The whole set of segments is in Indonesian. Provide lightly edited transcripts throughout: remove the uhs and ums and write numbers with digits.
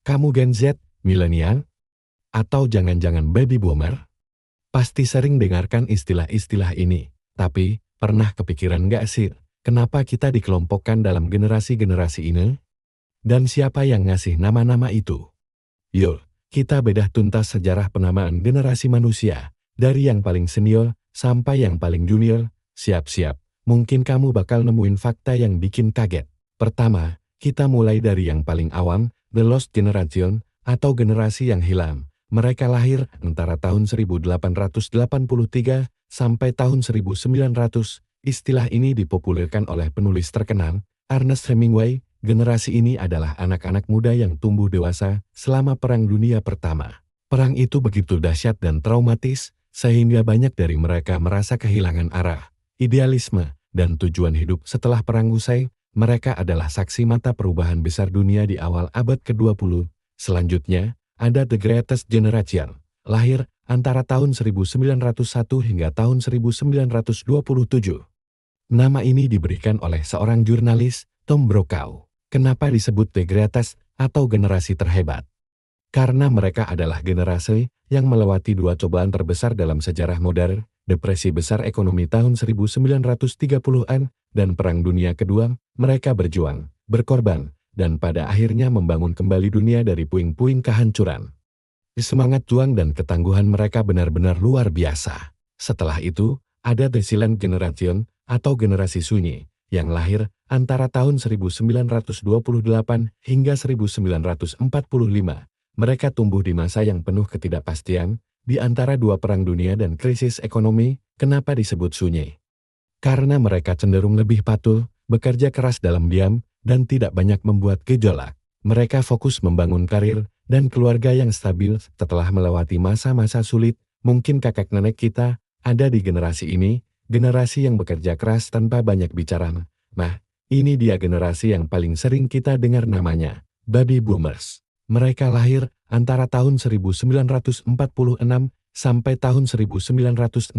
Kamu Gen Z, milenial, atau jangan-jangan baby boomer? Pasti sering dengarkan istilah-istilah ini. Tapi, pernah kepikiran nggak sih, kenapa kita dikelompokkan dalam generasi-generasi ini? Dan siapa yang ngasih nama-nama itu? Yuk, kita bedah tuntas sejarah penamaan generasi manusia, dari yang paling senior sampai yang paling junior. Siap-siap, mungkin kamu bakal nemuin fakta yang bikin kaget. Pertama, kita mulai dari yang paling awam, The Lost Generation, atau generasi yang hilang. Mereka lahir antara tahun 1883 sampai tahun 1900. Istilah ini dipopulerkan oleh penulis terkenal, Ernest Hemingway. Generasi ini adalah anak-anak muda yang tumbuh dewasa selama Perang Dunia Pertama. Perang itu begitu dahsyat dan traumatis, sehingga banyak dari mereka merasa kehilangan arah, idealisme, dan tujuan hidup. Setelah perang usai, mereka adalah saksi mata perubahan besar dunia di awal abad ke-20. Selanjutnya, ada The Greatest Generation, lahir antara tahun 1901 hingga tahun 1927. Nama ini diberikan oleh seorang jurnalis, Tom Brokaw. Kenapa disebut The Greatest atau generasi terhebat? Karena mereka adalah generasi yang melewati dua cobaan terbesar dalam sejarah modern, depresi besar ekonomi tahun 1930-an, dan Perang Dunia Kedua. Mereka berjuang, berkorban, dan pada akhirnya membangun kembali dunia dari puing-puing kehancuran. Semangat juang dan ketangguhan mereka benar-benar luar biasa. Setelah itu, ada The Silent Generation, atau generasi sunyi, yang lahir antara tahun 1928 hingga 1945. Mereka tumbuh di masa yang penuh ketidakpastian, di antara dua perang dunia dan krisis ekonomi. Kenapa disebut sunyi? Karena mereka cenderung lebih patuh, bekerja keras dalam diam, dan tidak banyak membuat gejolak. Mereka fokus membangun karir dan keluarga yang stabil setelah melewati masa-masa sulit. Mungkin kakek nenek kita ada di generasi ini, generasi yang bekerja keras tanpa banyak bicara. Nah, ini dia generasi yang paling sering kita dengar namanya, Baby Boomers. Mereka lahir antara tahun 1946 sampai tahun 1964.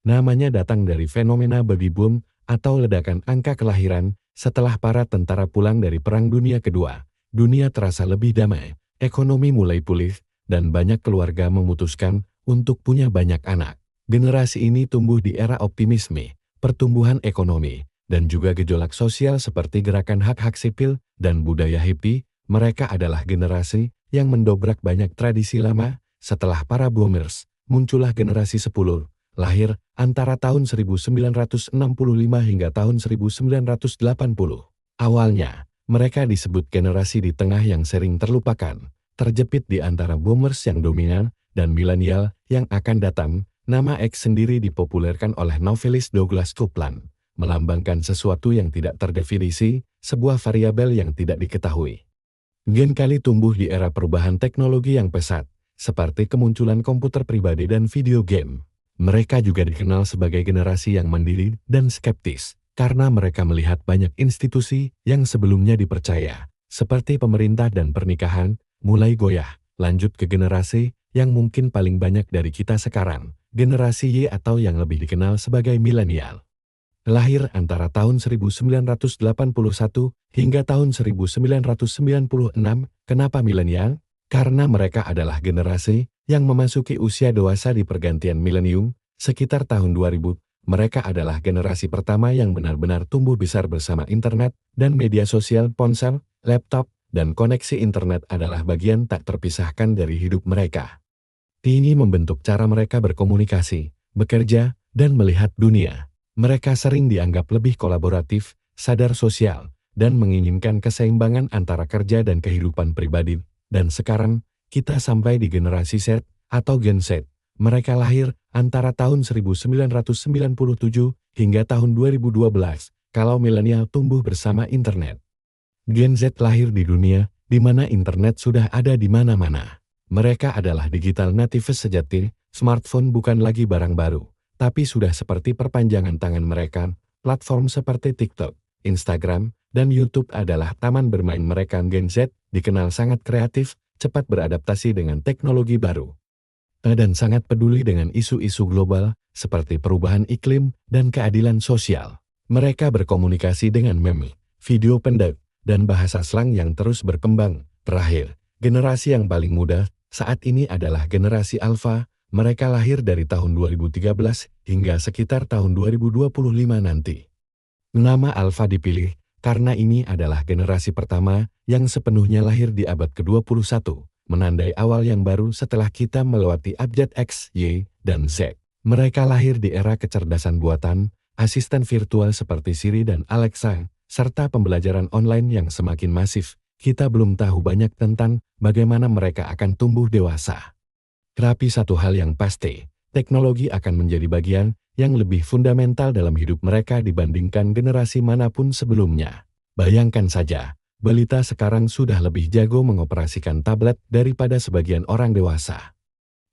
Namanya datang dari fenomena baby boom atau ledakan angka kelahiran setelah para tentara pulang dari Perang Dunia Kedua. Dunia terasa lebih damai, ekonomi mulai pulih, dan banyak keluarga memutuskan untuk punya banyak anak. Generasi ini tumbuh di era optimisme, pertumbuhan ekonomi, dan juga gejolak sosial seperti gerakan hak-hak sipil dan budaya hippie. Mereka adalah generasi yang mendobrak banyak tradisi lama. Setelah para boomers, muncullah generasi 10, lahir antara tahun 1965 hingga tahun 1980. Awalnya, mereka disebut generasi di tengah yang sering terlupakan, terjepit di antara boomers yang dominan dan milenial yang akan datang. Nama X sendiri dipopulerkan oleh novelis Douglas Coupland, melambangkan sesuatu yang tidak terdefinisi, sebuah variabel yang tidak diketahui. Gen kali tumbuh di era perubahan teknologi yang pesat, seperti kemunculan komputer pribadi dan video game. Mereka juga dikenal sebagai generasi yang mandiri dan skeptis, karena mereka melihat banyak institusi yang sebelumnya dipercaya, seperti pemerintah dan pernikahan, mulai goyah. Lanjut ke generasi yang mungkin paling banyak dari kita sekarang, generasi Y atau yang lebih dikenal sebagai milenial. Lahir antara tahun 1981 hingga tahun 1996. Kenapa milenial? Karena mereka adalah generasi yang memasuki usia dewasa di pergantian milenium, sekitar tahun 2000. Mereka adalah generasi pertama yang benar-benar tumbuh besar bersama internet dan media sosial. Ponsel, laptop, dan koneksi internet adalah bagian tak terpisahkan dari hidup mereka. Ini membentuk cara mereka berkomunikasi, bekerja, dan melihat dunia. Mereka sering dianggap lebih kolaboratif, sadar sosial, dan menginginkan keseimbangan antara kerja dan kehidupan pribadi. Dan sekarang, kita sampai di generasi Z atau Gen Z. Mereka lahir antara tahun 1997 hingga tahun 2012, kalau milenial tumbuh bersama internet. Gen Z lahir di dunia di mana internet sudah ada di mana-mana. Mereka adalah digital natives sejati. Smartphone bukan lagi barang baru, tapi sudah seperti perpanjangan tangan mereka. Platform seperti TikTok, Instagram, dan YouTube adalah taman bermain mereka. Gen Z dikenal sangat kreatif, cepat beradaptasi dengan teknologi baru, dan sangat peduli dengan isu-isu global seperti perubahan iklim dan keadilan sosial. Mereka berkomunikasi dengan meme, video pendek, dan bahasa slang yang terus berkembang. Terakhir, generasi yang paling muda saat ini adalah generasi Alpha. Mereka lahir dari tahun 2013 hingga sekitar tahun 2025 nanti. Nama Alpha dipilih karena ini adalah generasi pertama yang sepenuhnya lahir di abad ke-21, menandai awal yang baru setelah kita melewati abjad X, Y, dan Z. Mereka lahir di era kecerdasan buatan, asisten virtual seperti Siri dan Alexa, serta pembelajaran online yang semakin masif. Kita belum tahu banyak tentang bagaimana mereka akan tumbuh dewasa. Tapi satu hal yang pasti, teknologi akan menjadi bagian yang lebih fundamental dalam hidup mereka dibandingkan generasi manapun sebelumnya. Bayangkan saja, balita sekarang sudah lebih jago mengoperasikan tablet daripada sebagian orang dewasa.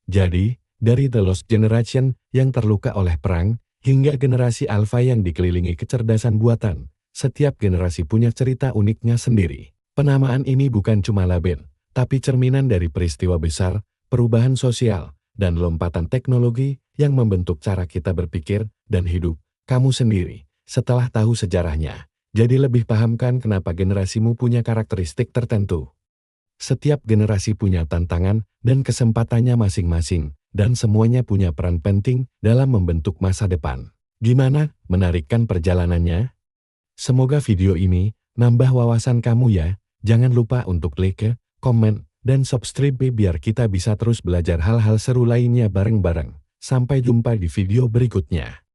Jadi, dari The Lost Generation yang terluka oleh perang, hingga generasi Alpha yang dikelilingi kecerdasan buatan, setiap generasi punya cerita uniknya sendiri. Penamaan ini bukan cuma label, tapi cerminan dari peristiwa besar, perubahan sosial, dan lompatan teknologi yang membentuk cara kita berpikir dan hidup. Kamu sendiri, setelah tahu sejarahnya, jadi lebih pahamkan kenapa generasimu punya karakteristik tertentu. Setiap generasi punya tantangan dan kesempatannya masing-masing, dan semuanya punya peran penting dalam membentuk masa depan. Gimana? Menarik kan perjalanannya? Semoga video ini nambah wawasan kamu ya. Jangan lupa untuk like, komen, dan subscribe biar kita bisa terus belajar hal-hal seru lainnya bareng-bareng. Sampai jumpa di video berikutnya.